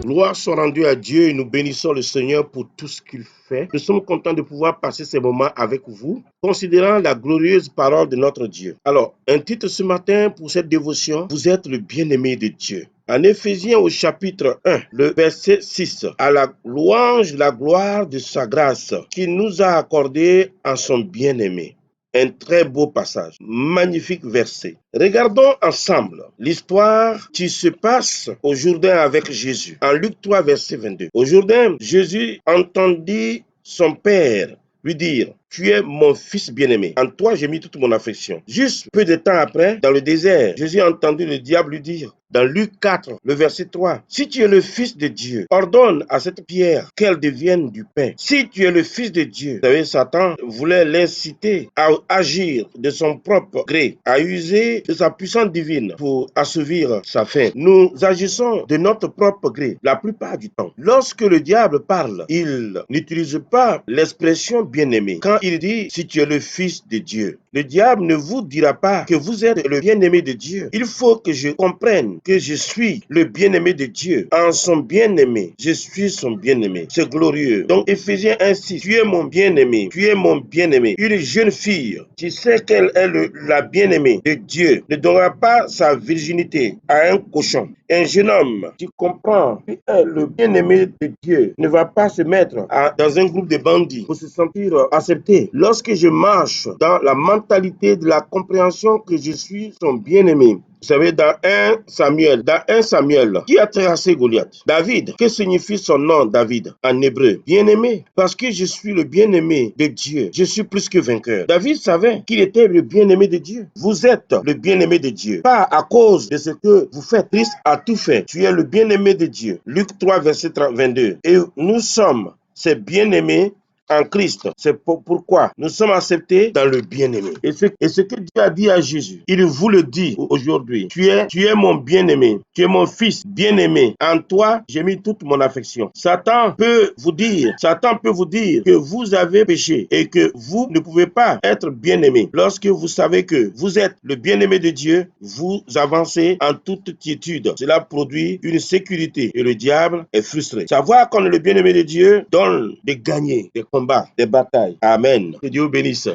Gloire soit rendue à Dieu et nous bénissons le Seigneur pour tout ce qu'il fait. Nous sommes contents de pouvoir passer ces moments avec vous, considérant la glorieuse parole de notre Dieu. Alors, un titre ce matin pour cette dévotion, vous êtes le bien-aimé de Dieu. En Éphésiens au chapitre 1, le verset 6, à la louange, la gloire de sa grâce qu'il nous a accordée en son bien-aimé. Un très beau passage, magnifique verset. Regardons ensemble l'histoire qui se passe au Jourdain avec Jésus. En Luc 3, verset 22. Au Jourdain, Jésus entendit son père lui dire: tu es mon fils bien-aimé. En toi, j'ai mis toute mon affection. Juste peu de temps après, dans le désert, Jésus a entendu le diable lui dire, dans Luc 4, le verset 3, si tu es le fils de Dieu, ordonne à cette pierre qu'elle devienne du pain. Si tu es le fils de Dieu, vous savez, Satan voulait l'inciter à agir de son propre gré, à user de sa puissance divine pour assouvir sa faim. Nous agissons de notre propre gré la plupart du temps. Lorsque le diable parle, il n'utilise pas l'expression bien-aimé. Quand il dit, si tu es le fils de Dieu, le diable ne vous dira pas que vous êtes le bien-aimé de Dieu. Il faut que je comprenne que je suis le bien-aimé de Dieu. En son bien-aimé, je suis son bien-aimé. C'est glorieux. Donc, Éphésiens 1:6, tu es mon bien-aimé, tu es mon bien-aimé. Une jeune fille qui sait qu'elle est la bien-aimée de Dieu ne donnera pas sa virginité à un cochon. Un jeune homme qui comprend qu'il est le bien-aimé de Dieu ne va pas se mettre dans un groupe de bandits pour se sentir accepté. Lorsque je marche dans la mentalité de la compréhension que je suis son bien-aimé, vous savez, dans 1 Samuel, qui a terrassé Goliath? David. Que signifie son nom, David, en hébreu? Bien-aimé. Parce que je suis le bien-aimé de Dieu. Je suis plus que vainqueur. David savait qu'il était le bien-aimé de Dieu. Vous êtes le bien-aimé de Dieu. Pas à cause de ce que vous faites. Christ a tout fait. Tu es le bien-aimé de Dieu. Luc 3, verset 22. Et nous sommes ces bien-aimés en Christ. C'est pourquoi nous sommes acceptés dans le bien-aimé. Et ce que Dieu a dit à Jésus, il vous le dit aujourd'hui. Tu es mon bien-aimé. Tu es mon fils bien-aimé. En toi, j'ai mis toute mon affection. Satan peut vous dire que vous avez péché et que vous ne pouvez pas être bien-aimé. Lorsque vous savez que vous êtes le bien-aimé de Dieu, vous avancez en toute quiétude. Cela produit une sécurité et le diable est frustré. Savoir qu'on est le bien-aimé de Dieu donne de gagner des combats, des batailles. Amen. Que Dieu bénisse.